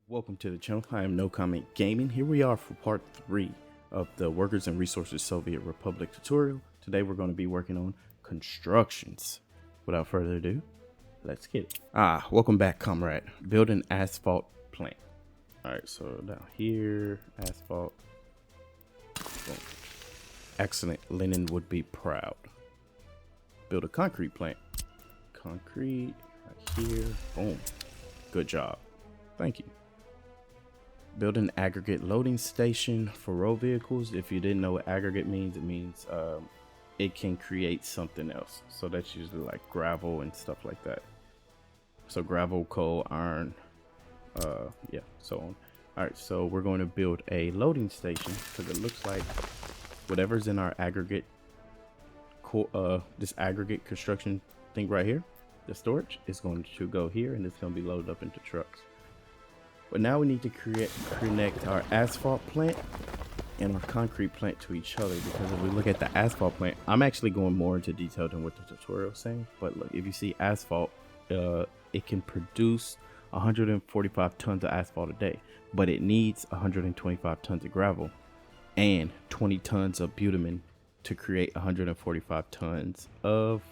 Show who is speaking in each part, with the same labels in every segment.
Speaker 1: Welcome to the channel. I am No Comment Gaming. Here we are for part 3 of the Workers and Resources Soviet Republic tutorial. Today we're going to be working on constructions. Without further ado, let's get it. Welcome back, comrade. Build an asphalt plant. Alright, so down here, asphalt. Boom. Excellent. Lenin would be proud. Build a concrete plant. Concrete right here. Boom. Good job. Thank you. Build an aggregate loading station for road vehicles. If you didn't know what aggregate means, it means it can create something else. So that's usually like gravel and stuff like that. So gravel, coal, iron, yeah, so on. All right, so we're going to build a loading station because it looks like whatever's in our aggregate, this aggregate construction thing right here, the storage is going to go here and it's going to be loaded up into trucks. But now we need to connect our asphalt plant and our concrete plant to each other, because if we look at the asphalt plant, I'm actually going more into detail than what the tutorial is saying. But look, if you see asphalt, it can produce 145 tons of asphalt a day, but it needs 125 tons of gravel and 20 tons of bitumen to create 145 tons of,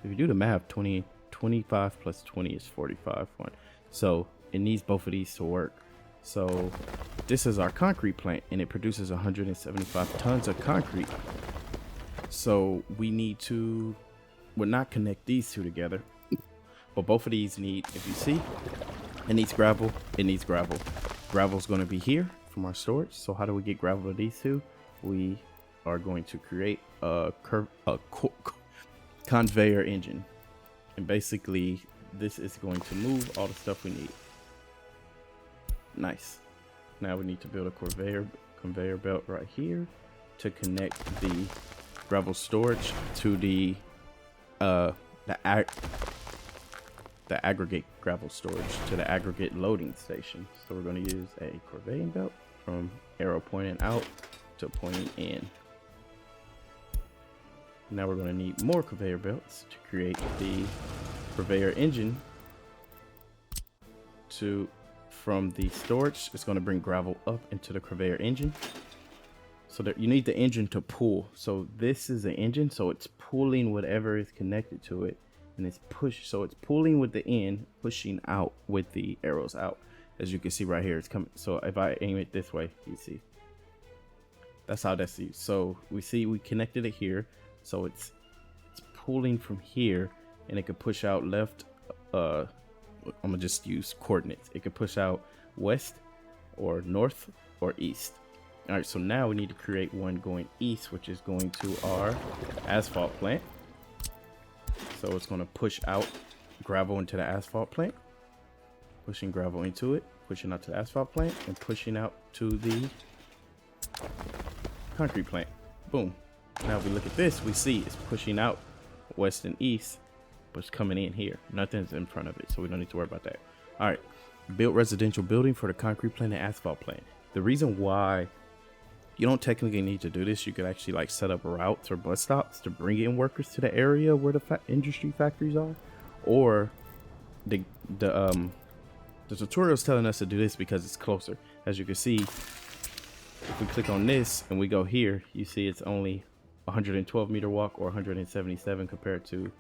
Speaker 1: if you do the math, 25 plus 20 is 45. So it needs both of these to work. So this is our concrete plant and it produces 175 tons of concrete. So we need to, well, not connect these two together, but both of these need, if you see, it needs gravel, it needs gravel. Gravel is going to be here from our storage. So how do we get gravel to these two? We are going to create a conveyor engine. And basically this is going to move all the stuff we need. Nice. Now we need to build a conveyor belt right here to connect the gravel storage to the aggregate gravel storage to the aggregate loading station. So we're going to use a conveyor belt from arrow pointing out to pointing in. Now we're going to need more conveyor belts to create the conveyor engine from the storage. It's going to bring gravel up into the conveyor engine, so that you need the engine to pull. So this is the engine, so it's pulling whatever is connected to it, and it's so it's pulling with the end, pushing out with the arrows out. As you can see right here, it's coming. So if I aim it this way, you see that's how that's used. So we connected it here, so it's pulling from here, and it could push out left. I'm gonna just use coordinates. It could push out west or north or east. All right, so now we need to create one going east, which is going to our asphalt plant. So it's going to push out gravel into the asphalt plant, pushing gravel into it, pushing out to the asphalt plant, and pushing out to the concrete plant. Boom. Now if we look at this, we see it's pushing out west and east, but it's coming in here. Nothing's in front of it, so we don't need to worry about that. All right, build residential building for the concrete plant and asphalt plant. The reason why you don't technically need to do this, you could actually like set up routes or bus stops to bring in workers to the area where the industry factories are, or the tutorial is telling us to do this because it's closer. As you can see, if we click on this and we go here, you see it's only 112 meter walk or 177 compared to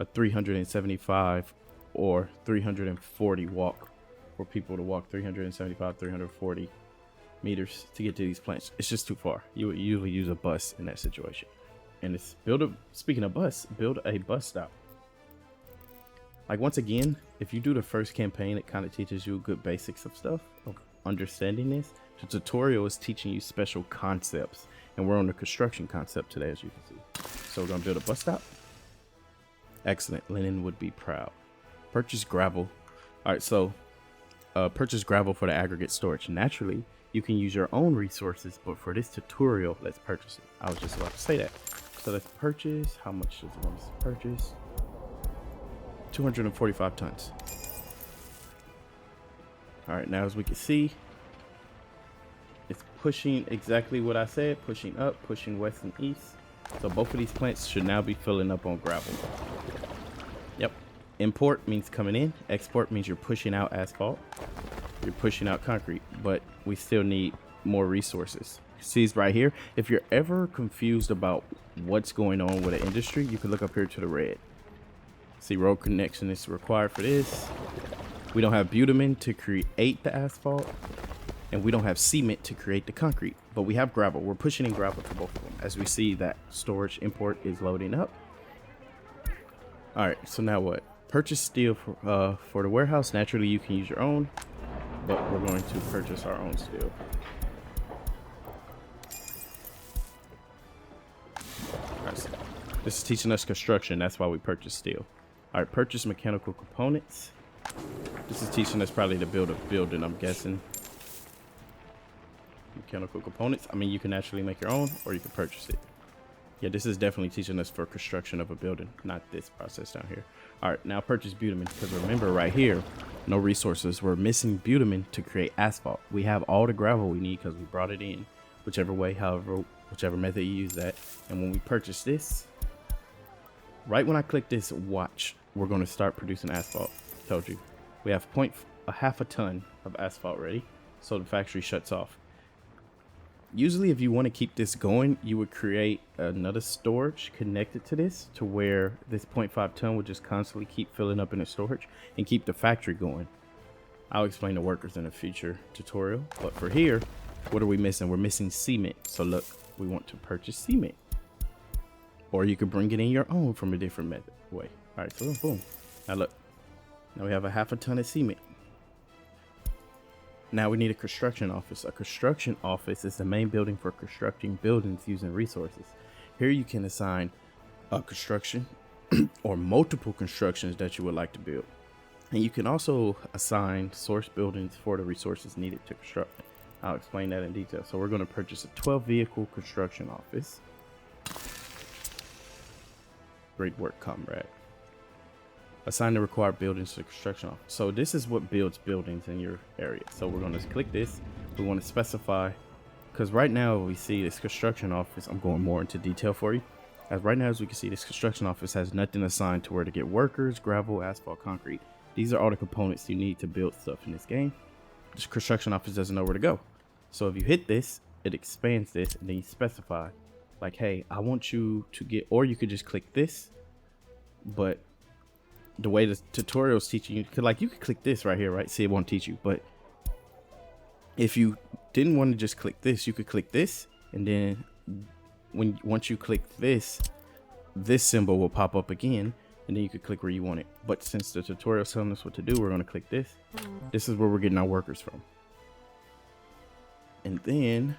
Speaker 1: a 375 or 340 walk for people to walk 375, 340 meters to get to these plants. It's just too far. You would usually use a bus in that situation. And it's speaking of bus, build a bus stop. Like, once again, if you do the first campaign, it kind of teaches you good basics of stuff, of understanding this. The tutorial is teaching you special concepts, and we're on the construction concept today, as you can see. So we're gonna build a bus stop. Excellent. Lenin would be proud. Purchase gravel. All right, so purchase gravel for the aggregate storage. Naturally, you can use your own resources, but for this tutorial, let's purchase it. I was just about to say that. So let's purchase. How much does it want us to purchase? 245 tons. All right, now as we can see, it's pushing exactly what I said, pushing up, pushing west and east. So both of these plants should now be filling up on gravel. Yep. Import means coming in. Export means you're pushing out asphalt. We're pushing out concrete, but we still need more resources. See right here, if you're ever confused about what's going on with an industry, you can look up here to the red. See, road connection is required for this. We don't have bitumen to create the asphalt, and we don't have cement to create the concrete, but we have gravel. We're pushing in gravel to both of them. As we see, that storage import is loading up. All right, so now what? Purchase steel for the warehouse. Naturally, you can use your own, but we're going to purchase our own steel. Right, this is teaching us construction. That's why we purchase steel. All right, purchase mechanical components. This is teaching us probably to build a building, I'm guessing. Mechanical components. I mean, you can actually make your own, or you can purchase it. Yeah, this is definitely teaching us for construction of a building, not this process down here. All right, now purchase bitumen, because remember right here, no resources. We're missing bitumen to create asphalt. We have all the gravel we need because we brought it in, whichever way, however, whichever method you use that. And when we purchase this, right when I click this, watch, we're going to start producing asphalt. Told you. We have half a ton of asphalt ready, so the factory shuts off. Usually if you want to keep this going, you would create another storage connected to this, to where this 0.5 ton would just constantly keep filling up in the storage and keep the factory going. I'll explain the workers in a future tutorial, but for here, what are we missing? We're missing cement. So look, we want to purchase cement, or you could bring it in your own from a different method way. All right, so boom. Now look, now we have a half a ton of cement. Now we need a construction office. A construction office is the main building for constructing buildings using resources. Here you can assign a construction or multiple constructions that you would like to build. And you can also assign source buildings for the resources needed to construct. I'll explain that in detail. So we're going to purchase a 12 vehicle construction office. Great work, comrade. Assign the required buildings to the construction office. So this is what builds buildings in your area. So we're going to click this. We want to specify, because right now we see this construction office. I'm going more into detail for you. As right now, as we can see, this construction office has nothing assigned to where to get workers, gravel, asphalt, concrete. These are all the components you need to build stuff in this game. This construction office doesn't know where to go. So if you hit this, it expands this, and then you specify like, hey, I want you to get, or you could just click this, but the way the tutorial is teaching you, like you could click this right here, right? See, it won't teach you, but if you didn't want to just click this, you could click this, and then once you click this symbol will pop up again, and then you could click where you want it. But since the tutorial is telling us what to do, we're going to click this. This is where we're getting our workers from. And then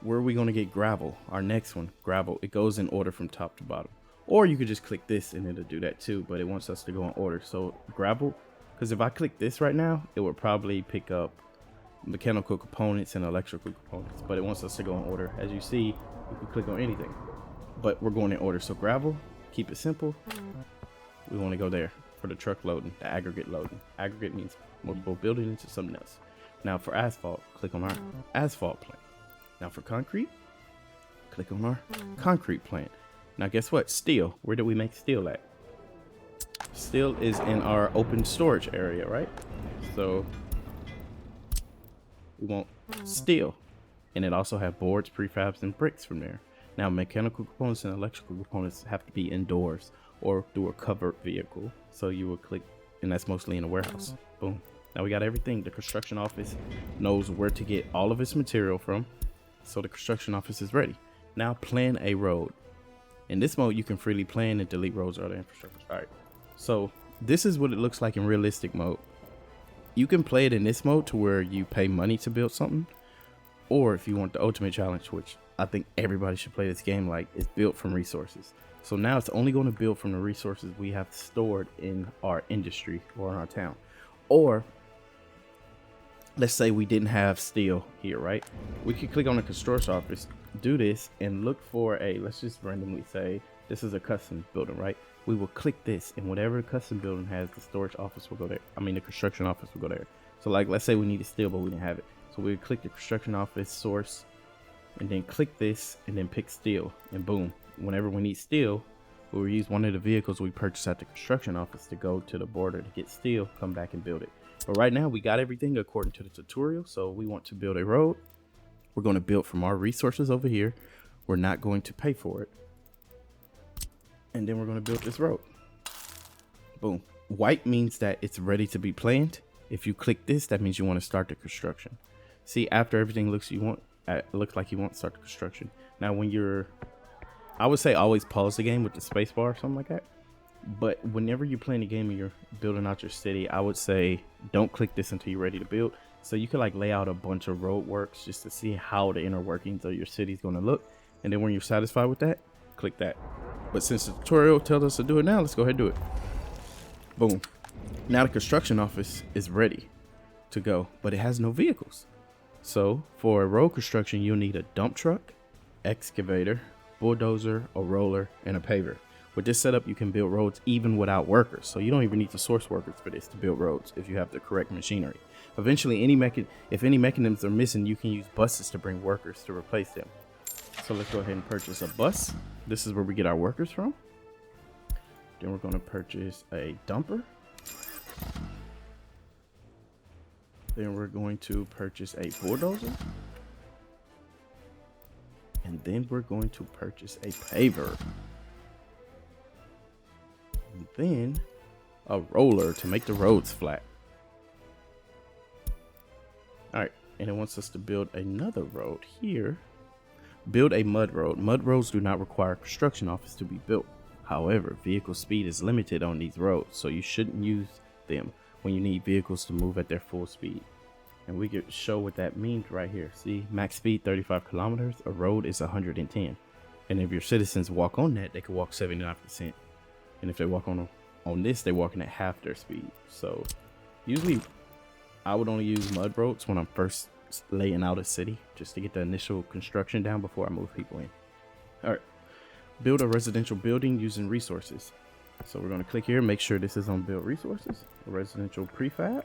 Speaker 1: where are we going to get gravel? Our next one, gravel. It goes in order from top to bottom. Or you could just click this and it'll do that too, but it wants us to go in order. So gravel, because if I click this right now, it would probably pick up mechanical components and electrical components, but it wants us to go in order. As you see, you can click on anything, but we're going in order. So gravel, keep it simple. We want to go there for the truck loading, the aggregate loading. Aggregate means multiple buildings into something else. Now for asphalt, click on our asphalt plant. Now for concrete, click on our concrete plant. Now guess what? Steel. Where do we make steel at? Steel is in our open storage area, right? So we want steel. And it also have boards, prefabs, and bricks from there. Now mechanical components and electrical components have to be indoors or through a covered vehicle. So you will click, and that's mostly in a warehouse. Boom. Now we got everything. The construction office knows where to get all of its material from. So the construction office is ready. Now plan a road. In this mode, you can freely plan and delete roads or other infrastructure. All right, so this is what it looks like in realistic mode. You can play it in this mode to where you pay money to build something, or if you want the ultimate challenge, which I think everybody should play this game like, is built from resources. So now it's only going to build from the resources we have stored in our industry or in our town. Or let's say we didn't have steel here, right? We could click on the construction office, do this, and look for a, let's just randomly say this is a custom building, right? We will click this, and whatever the custom building has, the storage office will go there. I mean, the construction office will go there. So like, let's say we needed steel, but we didn't have it. So we would click the construction office source, and then click this, and then pick steel, and boom. Whenever we need steel, we'll use one of the vehicles we purchased at the construction office to go to the border to get steel, come back and build it. But right now we got everything according to the tutorial. So we want to build a road. We're going to build from our resources over here. We're not going to pay for it. And then we're going to build this road. Boom. White means that it's ready to be planned. If you click this, that means you want to start the construction. See, after everything looks like you want to start the construction. Now when you're, I would say always pause the game with the space bar or something like that. But whenever you're playing the game and you're building out your city, I would say don't click this until you're ready to build. So you can like lay out a bunch of road works just to see how the inner workings of your city is going to look. And then when you're satisfied with that, click that. But since the tutorial tells us to do it now, let's go ahead and do it. Boom. Now the construction office is ready to go, but it has no vehicles. So for a road construction, you'll need a dump truck, excavator, bulldozer, a roller, and a paver. With this setup, you can build roads even without workers. So you don't even need to source workers for this to build roads if you have the correct machinery. Eventually, if any mechanisms are missing, you can use buses to bring workers to replace them. So let's go ahead and purchase a bus. This is where we get our workers from. Then we're going to purchase a dumper. Then we're going to purchase a bulldozer. And then we're going to purchase a paver. And then a roller to make the roads flat. Alright, and it wants us to build another road here. Build a mud road. Mud roads do not require a construction office to be built. However, vehicle speed is limited on these roads, so you shouldn't use them when you need vehicles to move at their full speed. And we could show what that means right here. See, max speed 35 kilometers. A road is 110. And if your citizens walk on that, they could walk 79%. And if they walk on this, they're walking at half their speed. So usually I would only use mud roads when I'm first laying out a city, just to get the initial construction down before I move people in. All right. Build a residential building using resources. So we're going to click here, make sure this is on build resources, a residential prefab.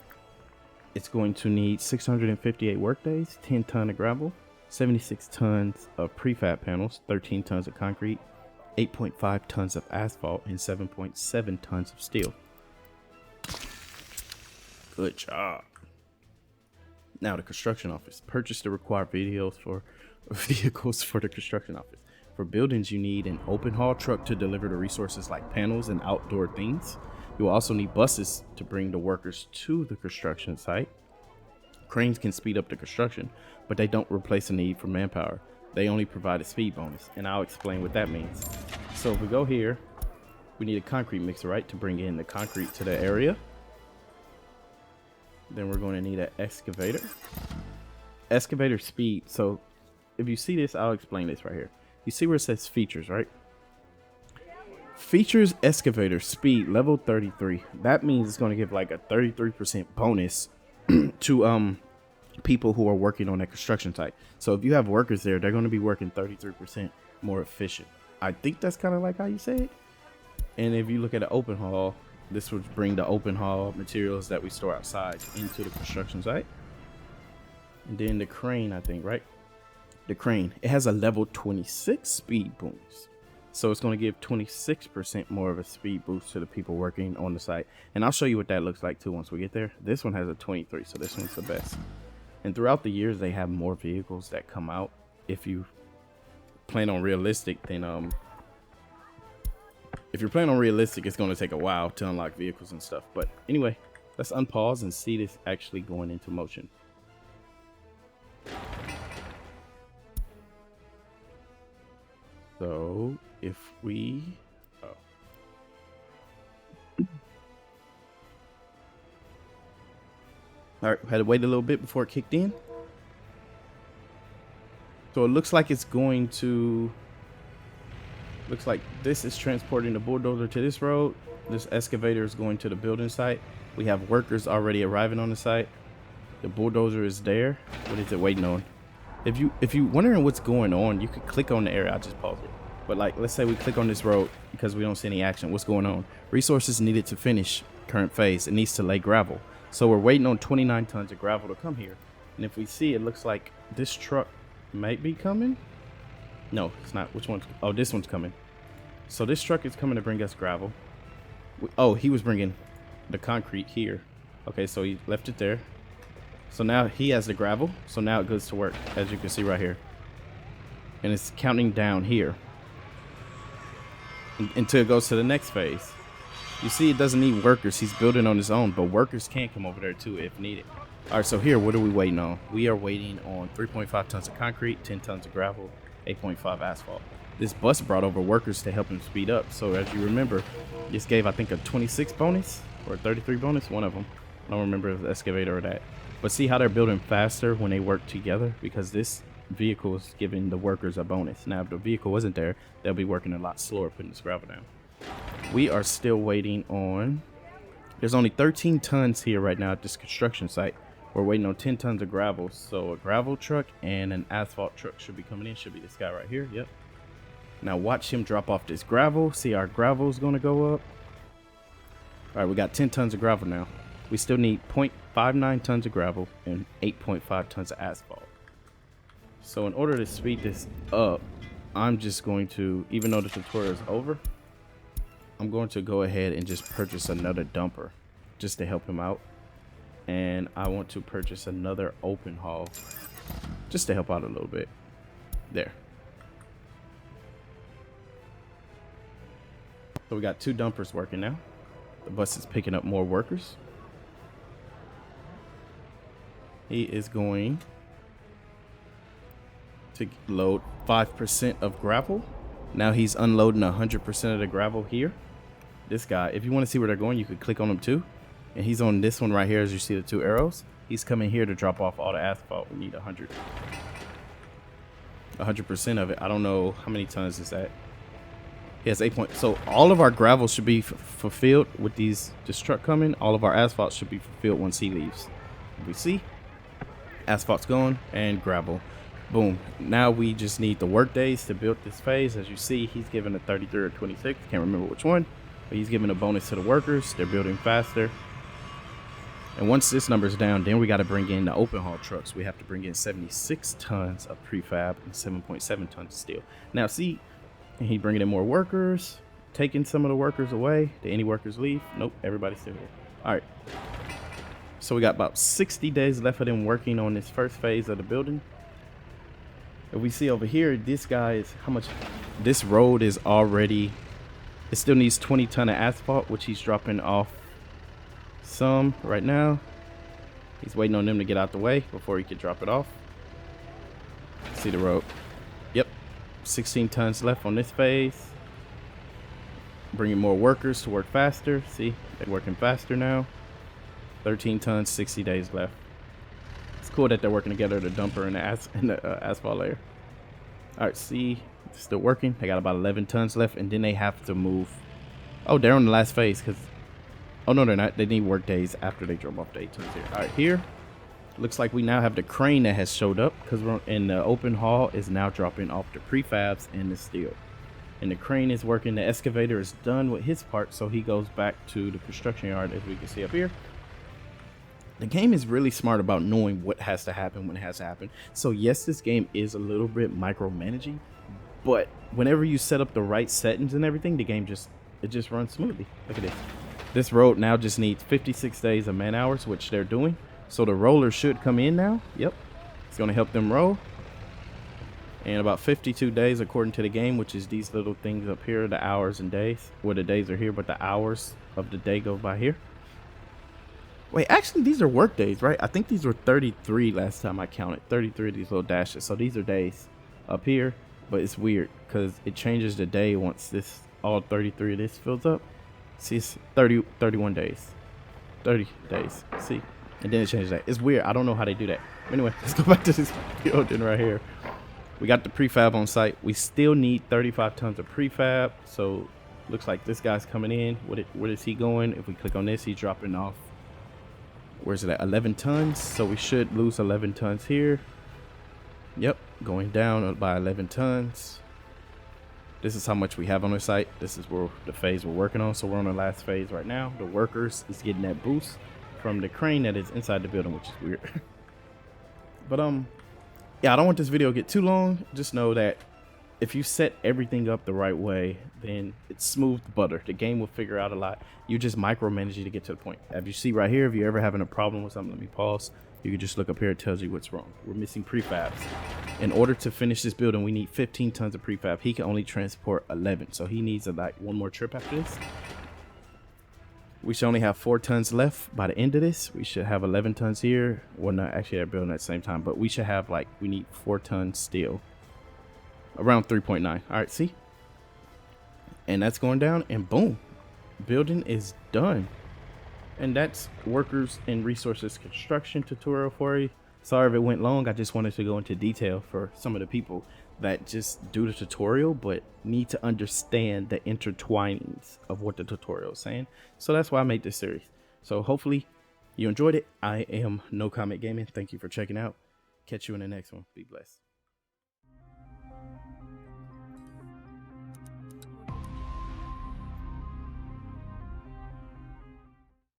Speaker 1: It's going to need 658 workdays, 10 tons of gravel, 76 tons of prefab panels, 13 tons of concrete, 8.5 tons of asphalt, and 7.7 tons of steel. Good job. Now the construction office. Purchase the required vehicles for the construction office. For buildings, you need an open haul truck to deliver the resources like panels and outdoor things. You will also need buses to bring the workers to the construction site. Cranes can speed up the construction, but they don't replace the need for manpower. They only provide a speed bonus, and I'll explain what that means. So if we go here, we need a concrete mixer, right, to bring in the concrete to the area. Then we're going to need an excavator. Excavator speed. So if you see this, I'll explain this right here. You see where it says features, right? Features excavator speed level 33. That means it's going to give like a 33% bonus to people who are working on that construction site. So if you have workers there, they're going to be working 33% more efficient. I think that's kind of like how you say it. And if you look at an open haul, this would bring the open haul materials that we store outside into the construction site. And then the crane, I think, right? The crane, it has a level 26 speed boost. So it's going to give 26% more of a speed boost to the people working on the site. And I'll show you what that looks like too once we get there. This one has a 23, so this one's the best. And throughout the years, they have more vehicles that come out. If you plan on realistic, then if you're playing on realistic, it's going to take a while to unlock vehicles and stuff. But anyway, let's unpause and see this actually going into motion. So if we, all right, had to wait a little bit before it kicked in. So it looks like it's going to, looks like this is transporting the bulldozer to this road. This excavator is going to the building site. We have workers already arriving on the site. The bulldozer is there. What is it waiting on? If you wondering what's going on, you could click on the area. I'll just pause it. But like, let's say we click on this road because we don't see any action. What's going on? Resources needed to finish current phase. It needs to lay gravel. So we're waiting on 29 tons of gravel to come here. And if we see, it looks like this truck might be coming. No, it's not. Which one's? Oh, this one's coming. So this truck is coming to bring us gravel. Oh, he was bringing the concrete here. Okay, so he left it there. So now he has the gravel. So now it goes to work, as you can see right here. And it's counting down here until it goes to the next phase. You see, it doesn't need workers. He's building on his own, but workers can come over there too if needed. All right, so here, what are we waiting on? We are waiting on 3.5 tons of concrete, 10 tons of gravel, 8.5 asphalt. This bus brought over workers to help him speed up. So as you remember, this gave, I think, a 26 bonus or a 33 bonus, one of them. I don't remember if it was the excavator or that. But see how they're building faster when they work together? Because this vehicle is giving the workers a bonus. Now, if the vehicle wasn't there, they'll be working a lot slower putting this gravel down. We are still waiting on... There's only 13 tons here right now at this construction site. We're waiting on 10 tons of gravel. So a gravel truck and an asphalt truck should be coming in. Should be this guy right here. Yep. Now watch him drop off this gravel. See, our gravel is going to go up. All right, we got 10 tons of gravel now. We still need 0.59 tons of gravel and 8.5 tons of asphalt. So in order to speed this up, I'm just going to, even though the tutorial is over, I'm going to go ahead and just purchase another dumper just to help him out. And I want to purchase another open haul just to help out a little bit. There. So we got 2 dumpers working now. The bus is picking up more workers. He is going to load 5% of gravel. Now he's unloading 100% of the gravel here. This guy, if you want to see where they're going, you could click on him too. And he's on this one right here, as you see the 2 arrows. He's coming here to drop off all the asphalt. We need 100% of it. I don't know how many tons is that. He has 8 points. So all of our gravel should be fulfilled with this truck coming. All of our asphalt should be fulfilled once he leaves. We see asphalt's going and gravel. Boom. Now we just need the work days to build this phase. As you see, he's given a 33 or 26. Can't remember which one, but he's giving a bonus to the workers. They're building faster. And once this number's down, then we got to bring in the open haul trucks. We have to bring in 76 tons of prefab and 7.7 tons of steel. Now see, he bringing in more workers, taking some of the workers away. Did any workers leave? Nope, everybody's still here. All right. So we got about 60 days left of them working on this first phase of the building. If we see over here, this guy is how much? This road is already, it still needs 20 ton of asphalt, which he's dropping off some right now. He's waiting on them to get out the way before he can drop it off. See the road. Yep. 16 tons left on this phase. Bringing more workers to work faster. See, they're working faster now. 13 tons, 60 days left. It's cool that they're working together, the dumper and the asphalt layer. All right, see, it's still working. They got about 11 tons left, and then they have to move. Oh, they're on the last phase because, oh no, they're not. They need work days after they drop off the 8 tons here. All right, here, looks like we now have the crane that has showed up because we're in the open haul is now dropping off the prefabs and the steel. And the crane is working. The excavator is done with his part, so he goes back to the construction yard, as we can see up here. The game is really smart about knowing what has to happen when it has to happen. So yes, this game is a little bit micromanaging, but whenever you set up the right settings and everything, the game just runs smoothly. Look at this. This road now just needs 56 days of man hours, which they're doing. So the roller should come in now. Yep, it's going to help them roll. And about 52 days according to the game, which is these little things up here, the hours and days. Well, the days are here, but the hours of the day go by here. Wait, actually, these are work days, right? I think these were 33 last time I counted. 33 of these little dashes. So these are days up here, but it's weird because it changes the day once this, all 33 of this fills up. See, it's 31 days. 30 days. See? And then it changes that. It's weird. I don't know how they do that. Anyway, let's go back to this building right here. We got the prefab on site. We still need 35 tons of prefab. So looks like this guy's coming in. Where is he going? If we click on this, he's dropping off. Where's it at? 11 tons. So we should lose 11 tons here. Yep, going down by 11 tons. This is how much we have on the site. This is where the phase we're working on. So we're on the last phase right now. The workers is getting that boost from the crane that is inside the building, which is weird. But yeah, I don't want this video to get too long. Just know that if you set everything up the right way, then it's smooth butter. The game will figure out a lot. You just micromanage it to get to the point. As you see right here, if you're ever having a problem with something, let me pause. You can just look up here. It tells you what's wrong. We're missing prefabs. In order to finish this building, we need 15 tons of prefab. He can only transport 11, so he needs like one more trip after this. We should only have 4 tons left by the end of this. We should have 11 tons here. Well, not actually, they're building at the same time, but we should have like, we need 4 tons still. Around 3.9. All right, see? And that's going down, and boom, building is done. And that's workers and resources construction tutorial for you. Sorry if it went long. I just wanted to go into detail for some of the people that just do the tutorial but need to understand the intertwinings of what the tutorial is saying. So that's why I made this series. So hopefully you enjoyed it. I am No Comment Gaming. Thank you for checking out. Catch you in the next one. Be blessed.